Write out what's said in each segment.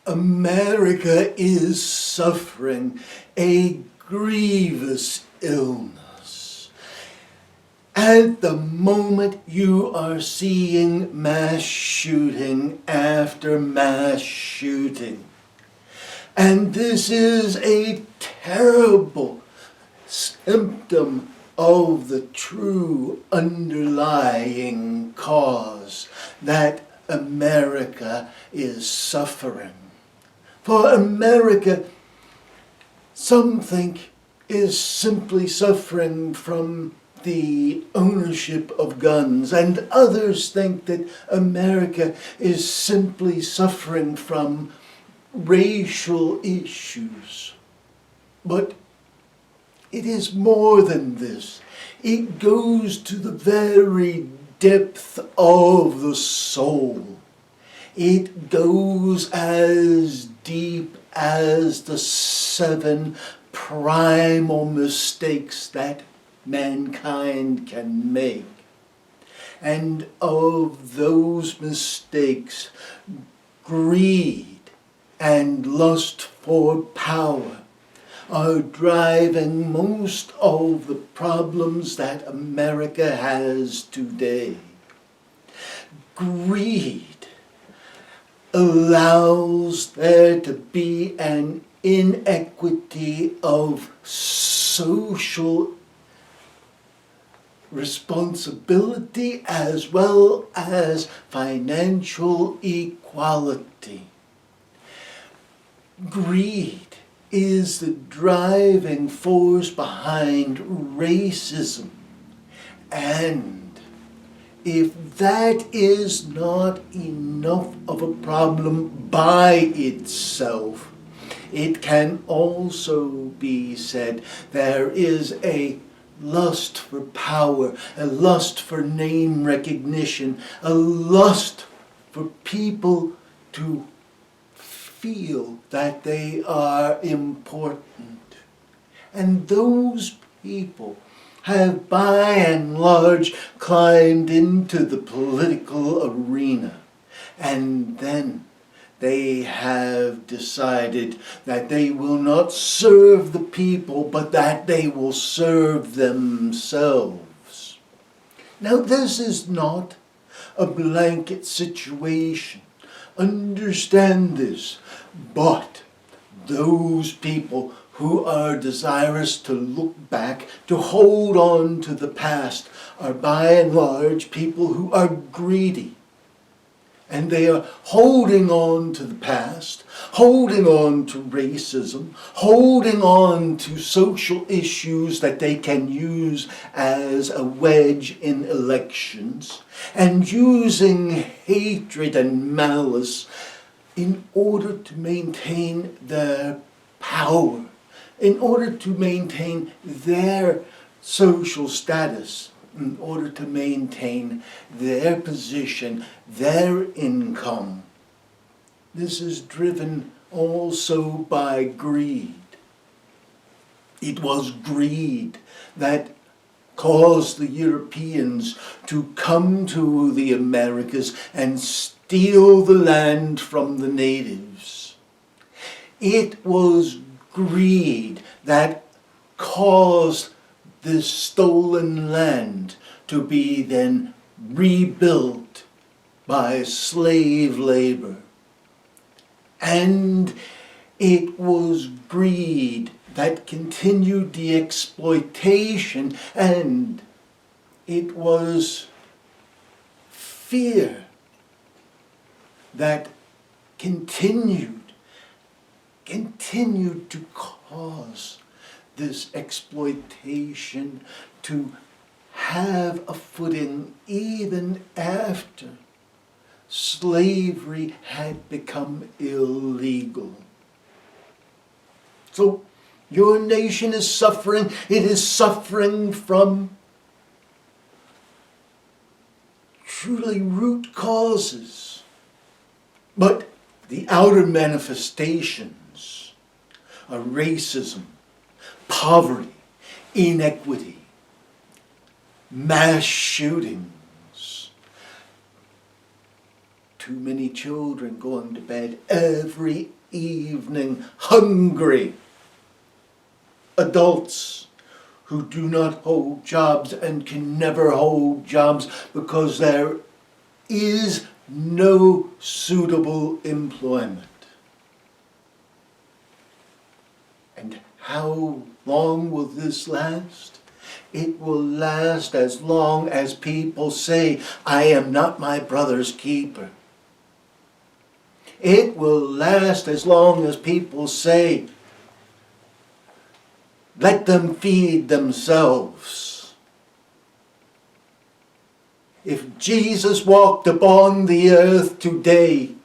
America is suffering a grievous illness. At the moment, you are seeing mass shooting after mass shooting. And this is a terrible symptom of the true underlying cause that America is suffering. For America, some think, is simply suffering from the ownership of guns, and others think that America is simply suffering from racial issues. But it is more than this. It goes to the very depth of the soul. It goes as deep as the 7 primal mistakes that mankind can make. And of those mistakes, greed and lust for power are driving most of the problems that America has today. Greed allows there to be an inequity of social responsibility as well as financial equality. Greed is the driving force behind racism. And if that is not enough of a problem by itself, it can also be said there is a lust for power, a lust for name recognition, a lust for people to feel that they are important. And those people have by and large climbed into the political arena, and then they have decided that they will not serve the people, but that they will serve themselves. Now, this is not a blanket situation. Understand this. But those people who are desirous to look back, to hold on to the past, are by and large people who are greedy. And they are holding on to the past, holding on to racism, holding on to social issues that they can use as a wedge in elections, and using hatred and malice in order to maintain their power, in order to maintain their social status, in order to maintain their position, their income. This is driven also by greed. It was greed that caused the Europeans to come to the Americas and steal the land from the natives. It was greed that caused this stolen land to be then rebuilt by slave labor. And it was greed that continued the exploitation, and it was fear that continued to cause this exploitation to have a footing even after slavery had become illegal. So your nation is suffering. It is suffering from truly root causes. But the outer manifestations are racism, poverty, inequity, mass shootings, Too many children going to bed every evening hungry. Adults who do not hold jobs and can never hold jobs because there is no suitable employment. And how long will this last? It will last as long as people say, I am not my brother's keeper. It will last as long as people say, let them feed themselves. If Jesus walked upon the earth today,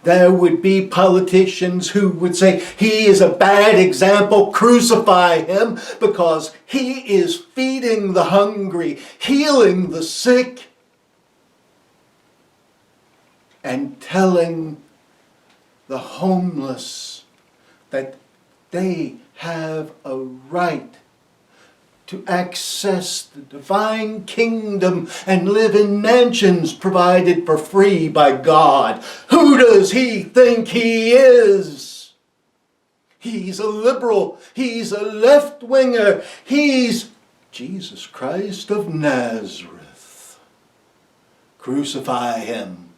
there would be politicians who would say, he is a bad example, crucify him, because he is feeding the hungry, healing the sick, and telling the homeless that they have a right to access the divine kingdom and live in mansions provided for free by God. Who does he think he is? He's a liberal. He's a left-winger. He's Jesus Christ of Nazareth. Crucify him.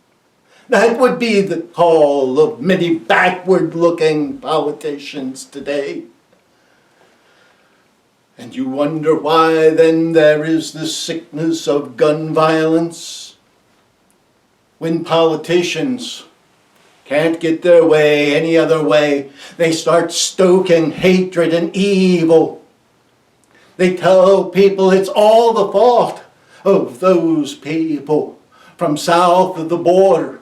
That would be the call of many backward-looking politicians today. And you wonder why then there is this sickness of gun violence? When politicians can't get their way any other way, they start stoking hatred and evil. They tell people it's all the fault of those people from south of the border.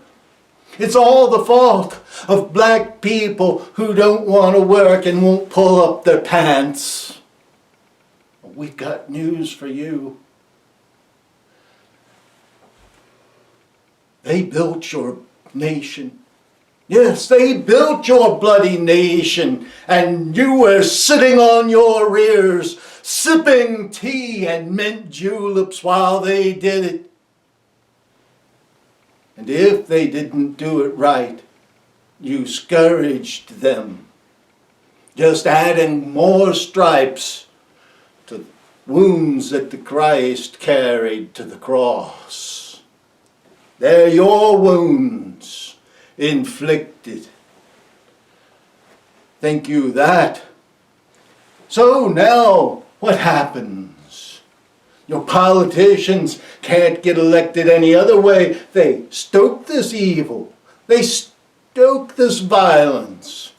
It's all the fault of black people who don't want to work and won't pull up their pants. We've got news for you. They built your nation. Yes, they built your bloody nation, and you were sitting on your rears, sipping tea and mint juleps while they did it. And if they didn't do it right, you scourged them, just adding more stripes to wounds that the Christ carried to the cross. They're your wounds inflicted. Think you that? So now, what happens? Your politicians can't get elected any other way. They stoke this evil. They stoke this violence.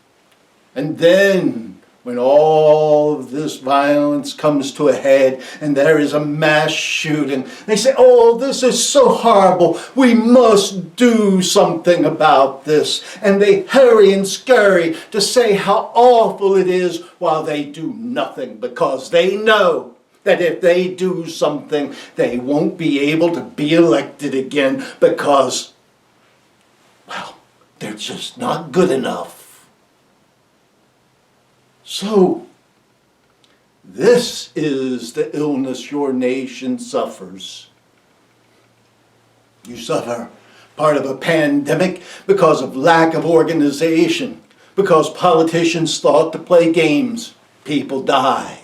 And then, when all of this violence comes to a head and there is a mass shooting, they say, oh, this is so horrible. We must do something about this. And they hurry and scurry to say how awful it is while they do nothing, because they know that if they do something, they won't be able to be elected again because, well, they're just not good enough. So, this is the illness your nation suffers. You suffer part of a pandemic because of lack of organization, because politicians thought to play games, people die.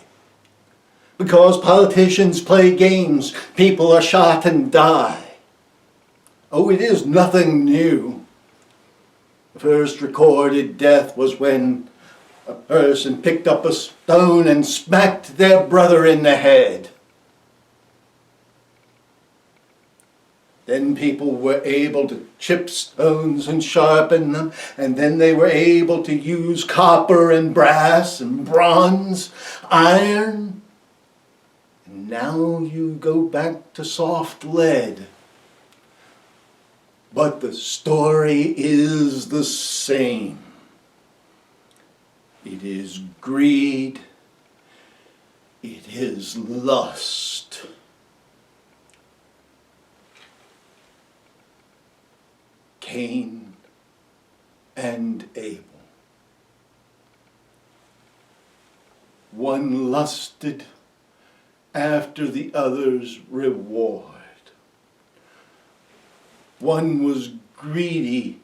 Because politicians play games, people are shot and die. Oh, it is nothing new. The first recorded death was when a person picked up a stone and smacked their brother in the head. Then people were able to chip stones and sharpen them, and then they were able to use copper and brass and bronze, iron. And now you go back to soft lead. But the story is the same. It is greed. It is lust. Cain and Abel. One lusted after the other's reward. One was greedy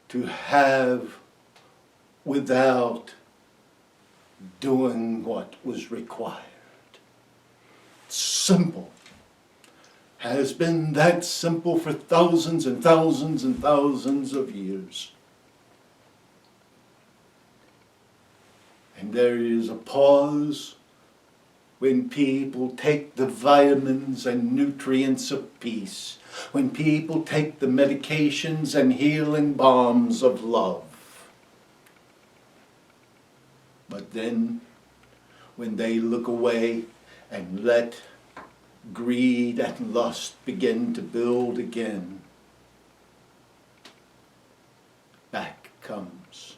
to have without doing what was required. Simple. Has been that simple for thousands and thousands and thousands of years. And there is a pause when people take the vitamins and nutrients of peace, when people take the medications and healing balms of love. But then, when they look away and let greed and lust begin to build again, back comes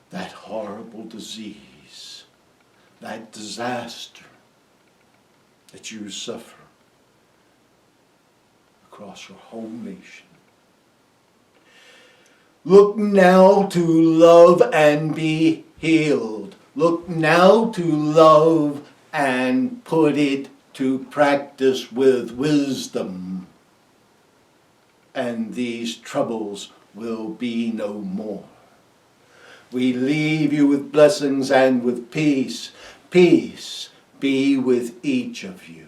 that horrible disease, that disaster that you suffer across your whole nation. Look now to love and be healed. Look now to love and put it to practice with wisdom. And these troubles will be no more. We leave you with blessings and with peace. Peace be with each of you.